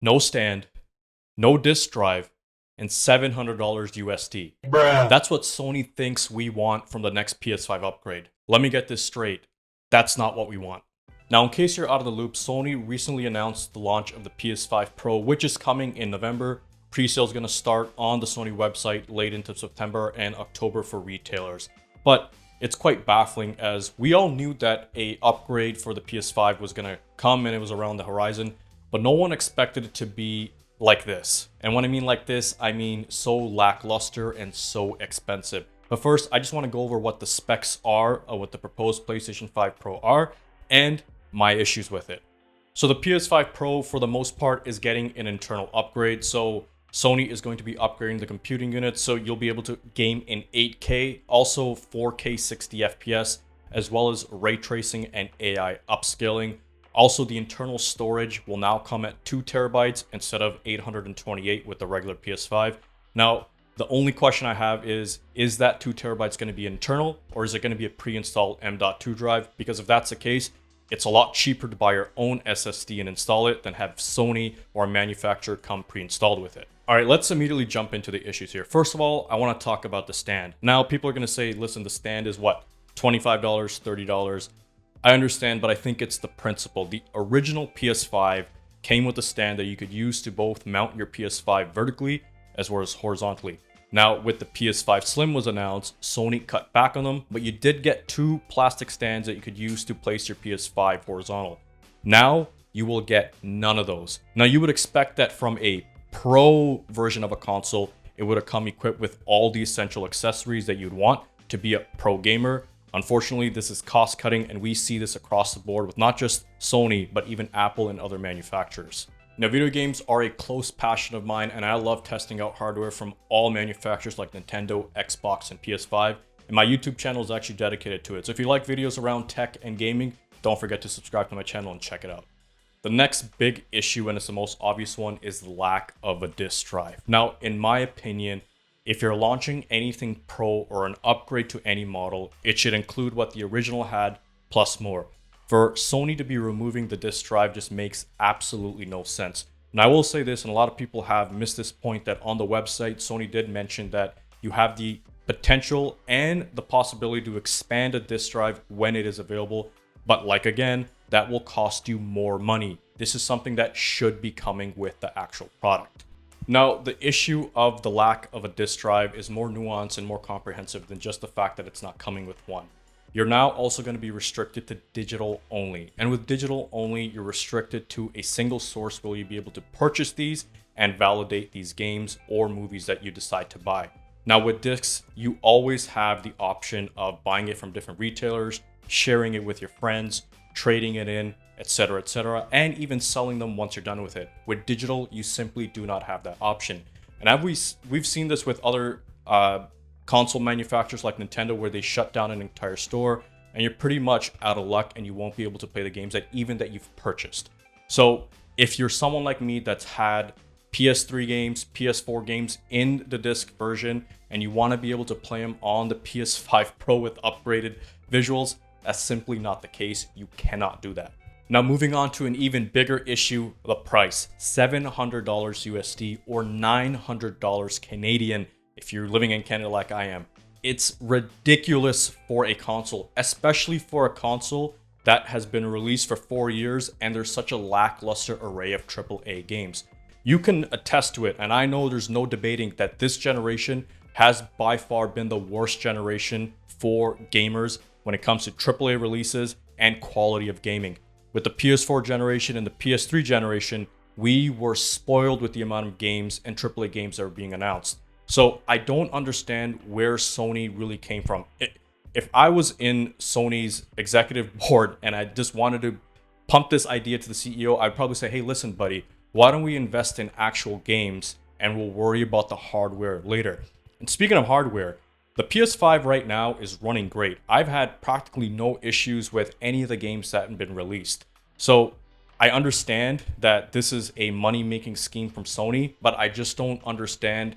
no stand, no disk drive, and $700 USD. Bruh. That's what Sony thinks we want from the next PS5 upgrade. Let me get this straight. That's not what we want. Now, in case you're out of the loop, Sony recently announced the launch of the PS5 Pro, which is coming in November. Pre-sale is going to start on the Sony website late into September and October for retailers. But it's quite baffling, as we all knew that a upgrade for the PS5 was going to come and it was around the horizon, but no one expected it to be like this. And when I mean like this, I mean so lackluster and so expensive. But first, I just want to go over what the specs are of what the proposed PlayStation 5 Pro are and my issues with it. So the PS5 Pro, for the most part, is getting an internal upgrade. So Sony is going to be upgrading the computing unit, so you'll be able to game in 8K, also 4K 60 FPS, as well as ray tracing and AI upscaling. Also, the internal storage will now come at 2 terabytes instead of 828 with the regular PS5. Now, the only question I have is that 2 terabytes going to be internal, or is it going to be a pre-installed M.2 drive? Because if that's the case, it's a lot cheaper to buy your own SSD and install it than have Sony or a manufacturer come pre-installed with it. All right, let's immediately jump into the issues here. First of all, I want to talk about the stand. Now, people are going to say, listen, the stand is what? $25, $30. I understand, but I think it's the principle. The original PS5 came with a stand that you could use to both mount your PS5 vertically as well as horizontally. Now, with the PS5 Slim was announced, Sony cut back on them, but you did get 2 plastic stands that you could use to place your PS5 horizontal. Now, you will get none of those. Now, you would expect that from a Pro version of a console, it would have come equipped with all the essential accessories that you'd want to be a pro gamer. Unfortunately, this is cost cutting, and we see this across the board with not just Sony, but even Apple and other manufacturers. Now, video games are a close passion of mine, and I love testing out hardware from all manufacturers like Nintendo, Xbox, and PS5. And my YouTube channel is actually dedicated to it. So if you like videos around tech and gaming, don't forget to subscribe to my channel and check it out. The next big issue, and it's the most obvious one, is the lack of a disk drive. Now, in my opinion, if you're launching anything pro or an upgrade to any model, it should include what the original had plus more. For Sony to be removing the disk drive just makes absolutely no sense. And I will say this, and a lot of people have missed this point, that on the website, Sony did mention that you have the potential and the possibility to expand a disk drive when it is available. But like again, that will cost you more money. This is something that should be coming with the actual product. Now, the issue of the lack of a disk drive is more nuanced and more comprehensive than just the fact that it's not coming with one. You're now also going to be restricted to digital only. And with digital only, you're restricted to a single source where you'll be able to purchase these and validate these games or movies that you decide to buy. Now, with discs, you always have the option of buying it from different retailers, sharing it with your friends, trading it in, etc., and even selling them once you're done with it. With digital, you simply do not have that option. And we've seen this with other console manufacturers like Nintendo, where they shut down an entire store and you're pretty much out of luck and you won't be able to play the games that you've purchased. So if you're someone like me that's had PS3 games, PS4 games in the disc version, and you want to be able to play them on the PS5 Pro with upgraded visuals, that's simply not the case. You cannot do that. Now, moving on to an even bigger issue, the price. $700 USD or $900 Canadian if you're living in Canada like I am. It's ridiculous for a console, especially for a console that has been released for 4 years and there's such a lackluster array of AAA games. You can attest to it, and I know there's no debating that this generation has by far been the worst generation for gamers when it comes to AAA releases and quality of gaming. With the PS4 generation and the PS3 generation, we were spoiled with the amount of games and AAA games that were being announced. So I don't understand where Sony really came from. If I was in Sony's executive board and I just wanted to pump this idea to the CEO, I'd probably say, hey, listen, buddy, why don't we invest in actual games and we'll worry about the hardware later. And speaking of hardware, the PS5 right now is running great. I've had practically no issues with any of the games that have been released. So I understand that this is a money-making scheme from Sony, but I just don't understand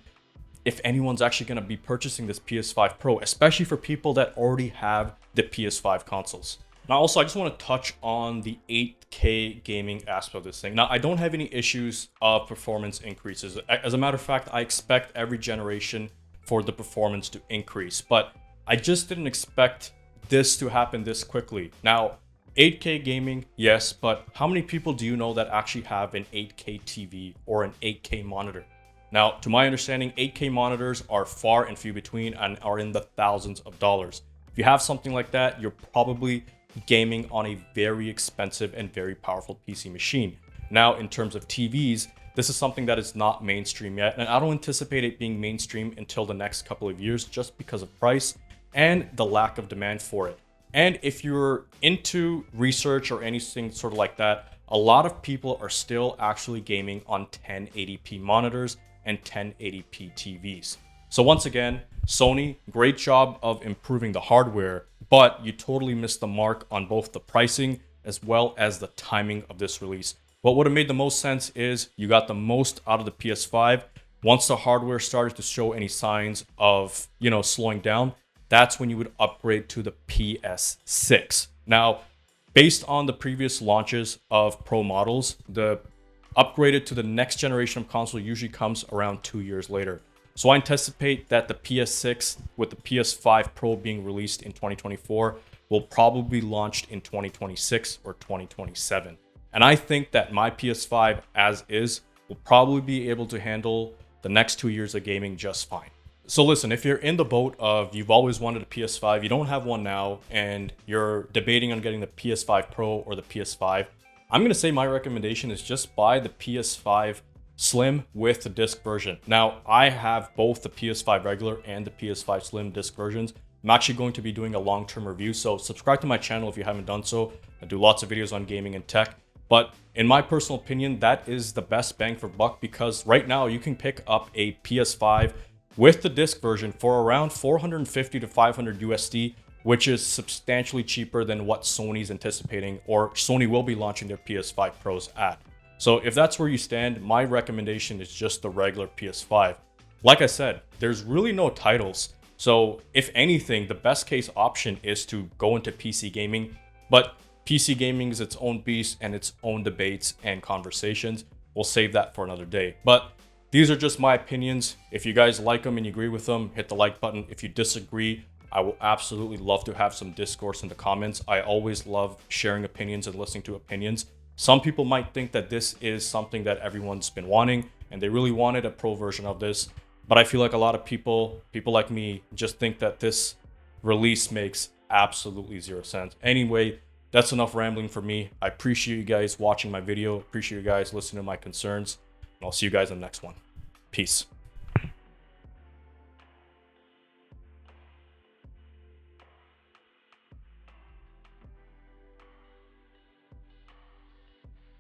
if anyone's actually going to be purchasing this PS5 Pro, especially for people that already have the PS5 consoles. Now, also, I just want to touch on the 8K gaming aspect of this thing. Now, I don't have any issues of performance increases. As a matter of fact, I expect every generation for the performance to increase, but I just didn't expect this to happen this quickly. Now, 8K gaming, yes, but how many people do you know that actually have an 8K TV or an 8K monitor? Now, to my understanding, 8K monitors are far and few between and are in the thousands of dollars. If you have something like that, you're probably gaming on a very expensive and very powerful PC machine. Now, in terms of TVs, this is something that is not mainstream yet, and I don't anticipate it being mainstream until the next couple of years just because of price and the lack of demand for it. And if you're into research or anything sort of like that, a lot of people are still actually gaming on 1080p monitors and 1080p TVs. So once again, Sony, great job of improving the hardware, but you totally missed the mark on both the pricing as well as the timing of this release. What would have made the most sense is you got the most out of the PS5. Once the hardware started to show any signs of, slowing down, that's when you would upgrade to the PS6. Now, based on the previous launches of Pro models, the upgraded to the next generation of console usually comes around 2 years later. So I anticipate that the PS6 with the PS5 Pro being released in 2024 will probably be launched in 2026 or 2027. And I think that my PS5 as is will probably be able to handle the next 2 years of gaming just fine. So listen, if you're in the boat of you've always wanted a PS5, you don't have one now, and you're debating on getting the PS5 Pro or the PS5, I'm going to say my recommendation is just buy the PS5 Slim with the disc version. Now, I have both the PS5 regular and the PS5 Slim disc versions. I'm actually going to be doing a long-term review, so subscribe to my channel if you haven't done so. I do lots of videos on gaming and tech, but in my personal opinion, that is the best bang for buck because right now you can pick up a PS5 with the disc version for around 450 to 500 USD, which is substantially cheaper than what Sony's anticipating or Sony will be launching their PS5 Pros at. So if that's where you stand, my recommendation is just the regular PS5. Like I said, there's really no titles. So if anything, the best case option is to go into PC gaming, but PC gaming is its own beast and its own debates and conversations. We'll save that for another day. But these are just my opinions. If you guys like them and you agree with them, hit the like button. If you disagree, I will absolutely love to have some discourse in the comments. I always love sharing opinions and listening to opinions. Some people might think that this is something that everyone's been wanting and they really wanted a pro version of this. But I feel like a lot of people like me, just think that this release makes absolutely zero sense. Anyway, that's enough rambling for me. I appreciate you guys watching my video. Appreciate you guys listening to my concerns. And I'll see you guys in the next one. Peace.